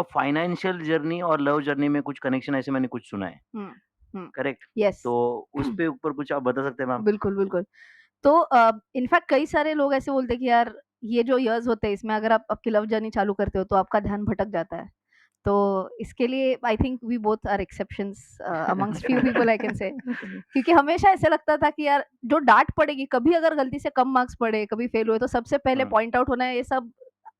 Financial journey और love journey में कुछ कनेक्शन ऐसे मैंने कुछ सुना है, हुँ, हुँ। करेक्ट? यस। तो उस पे ऊपर कुछ आप बता सकते हैं मैम? बिल्कुल, बिल्कुल। तो इनफैक्ट कई सारे लोग ऐसे बोलते हैं कि यार ये जो इयर्स होते हैं इसमें अगर आप आपकी लव जर्नी चालू करते हो तो आपका ध्यान भटक जाता है। तो इसके लिए I think we both are exceptions amongst few people I can say. क्योंकि हमेशा ऐसा लगता था कि यार जो डाँट पड़ेगी, कभी अगर गलती से कम मार्क्स पड़े, कभी फेल हुए तो सबसे पहले हुँ, पॉइंट आउट होना है ये सब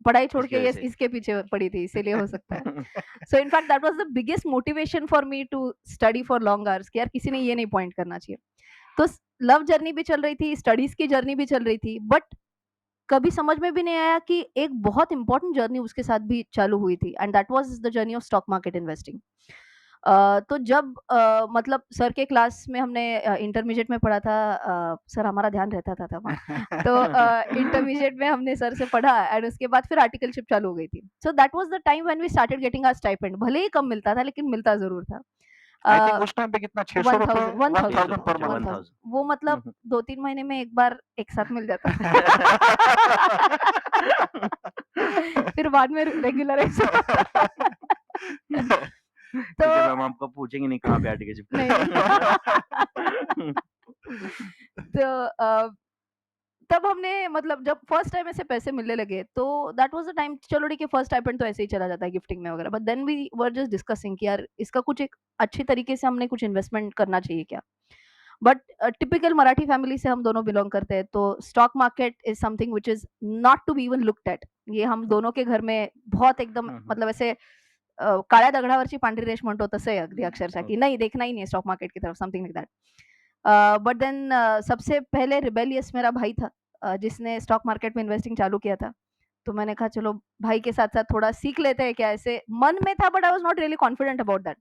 पढ़ाई छोड़ इसकी के वजह ये से। इसके पीछे पड़ी थी इसीलिए हो सकता है। So in fact that was the biggest motivation for me to study for long hours कि यार किसी ने ये नहीं पॉइंट करना चाहिए। तो लव जर्नी भी चल रही थी, स्टडीज़ की जर्नी भी चल रही थी, बट कभी समझ में भी नहीं आया कि एक बहुत इम्पोर्टेंट जर्नी उसके साथ भी चालू हुई थी and that was the journey of stock market investing. तो जब मतलब सर के क्लास में हमने इंटरमीडिएट में पढ़ा था, सर हमारा ध्यान रहता था तब हाँ। तो इंटरमीडिएट में हमने सर से पढ़ा एंड उसके बाद फिर आर्टिकलशिप चालू हो गई थी। So that was the time when we started getting our stipend, भले ही कम मिलता था लेकिन मिलता ज़रूर था। आई थिंक अ, उस टाइम पे कितना ₹600 1000 1000 600 1000 पर मंथ। 1000 1000 वो मतलब हुँ, हुँ। 2-3 महीने में एक बार एक साथ मिल जाता था। फिर बाद में रेगुलराइज़ तो ठीक है मैम, आपको पूछेंगे नहीं कहाँ पे आर्टिकलशिप नहीं, नहीं। तो तब हमने मतलब जब फर्स्ट टाइम ऐसे पैसे मिलने लगे तो दैट वाज़ द टाइम चलो ठीक है फर्स्ट स्टाइपेंड तो ऐसे ही चला जाता है गिफ्टिंग में वगैरह but then we were just discussing कि यार इसका कुछ एक अच्छी तरीके से हमने कुछ इन्वेस्टमेंट करना चाहिए क्या? बट टिपिकल मराठी फैमिली से हम दोनों बिलॉन्ग करते हैं तो stock market is something which is not to be even looked at. ये हम दोनों के घर में बहुत एकदम हुँ, हुँ। मतलब ऐसे काळ्या दगडावरची पांढरी रेष म्हणतो तसं आहे अगदी अक्षरशः की ओके। नहीं देखना ही नहीं है स्टॉक मार्केट की तरफ something like that. But then सबसे पहले रिबेलियस मेरा भाई था जिसने स्टॉक मार्केट में इन्वेस्टिंग चालू किया था। तो मैंने कहा चलो भाई के साथ-साथ थोड़ा सीख लेते हैं क्या ऐसे मन में था but I was not really confident about that.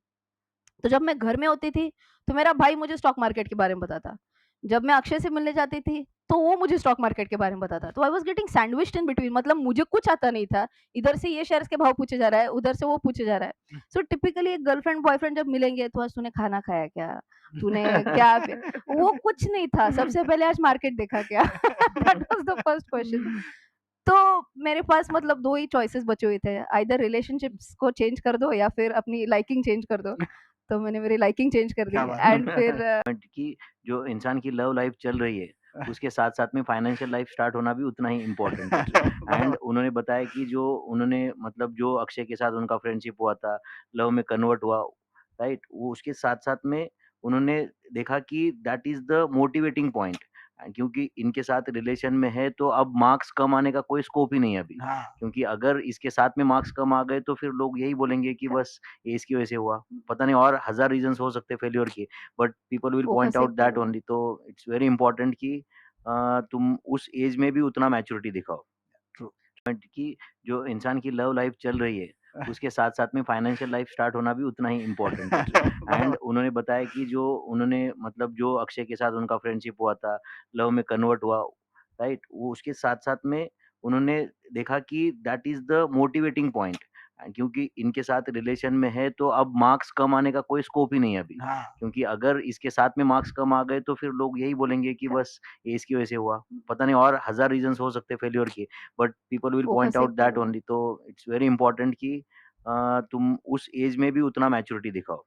तो जब मैं घर में होती थी, तो मेरा भाई मुझे स्टॉक मार्केट के बारे में बताता। जब मैं अक्षय से मिलने जाती थी, तो वो मुझे स्टॉक मार्केट के बारे में बताता। तो I was getting sandwiched in between मतलब मुझे कुछ आता नहीं था। इधर से ये शेयर्स के भाव पूछे जा रहा है, उधर से वो पूछे जा रहा है। सो टिपिकली एक गर्लफ्रेंड बॉयफ्रेंड जब मिलेंगे, तो आज तूने खाना खाया क्या? तूने क्या प वो कुछ नहीं था। सबसे पहले आज मार्केट देखा क्या? That was the first question. तो मेरे पास मतलब 2 ही चॉइसेस बचे हुए थे, आइदर रिलेशनशिप्स को चेंज कर दो या फिर अपनी लाइकिंग चेंज कर दो। तो मैंने मेरी लाइकिंग चेंज कर दी क्या बात एंड है! फिर पॉइंट कि जो इंसान की लव लाइफ चल रही है, उसके साथ-साथ में फाइनेंशियल लाइफ स्टार्ट होना भी उतना ही इम्पोर्टेंट है। एंड उन्होंने बताया कि जो उन्होंने मतलब जो अक्षय के साथ उनका फ्रेंडशिप हुआ था, लव में कन्वर्ट हुआ, राइट? वो उसके साथ-साथ में उन्होंने देखा कि that is the motivating point क्योंकि इनके साथ रिलेशन में है तो अब मार्क्स कम आने का कोई स्कोप ही नहीं है अभी। हाँ, क्योंकि अगर इसके साथ में मार्क्स कम आ गए तो फिर लोग यही बोलेंगे कि बस ये इसकी वजह से हुआ। पता नहीं और हज़ार रीज़न्स हो सकते हैं फेल्योर के। But people will point focus एक आउट पे दैट ओनली तो इट्स वेरी इंपॉर्टेंट कि तुम उस एज में भी उतना मैच्योरिटी दिखाओ। ट्रू। पॉइंट कि जो इंसान की लव लाइफ चल रही है, उसके साथ-साथ में फाइनेंशियल लाइफ स्टार्ट होना भी उतना ही इम्पोर्टेंट है। एंड उन्होंने बताया कि जो उन्होंने मतलब जो अक्षय के साथ उनका फ्रेंडशिप हुआ था, लव में कन्वर्ट हुआ, राइट? वो उसके साथ-साथ में उन्होंने देखा कि that is the motivating point क्योंकि इनके साथ रिलेशन में है तो अब मार्क्स कम आने का कोई स्कोप ही नहीं है अभी। हाँ, क्योंकि अगर इसके साथ में मार्क्स कम आ गए तो फिर लोग यही बोलेंगे कि बस ये इसकी वजह से हुआ। पता नहीं और हज़ार रीज़न्स हो सकते हैं फेल्योर के। But people will point focus एक आउट पे दैट ओनली तो इट्स वेरी इंपॉर्टेंट कि तुम उस एज में भी उतना मैच्योरिटी दिखाओ।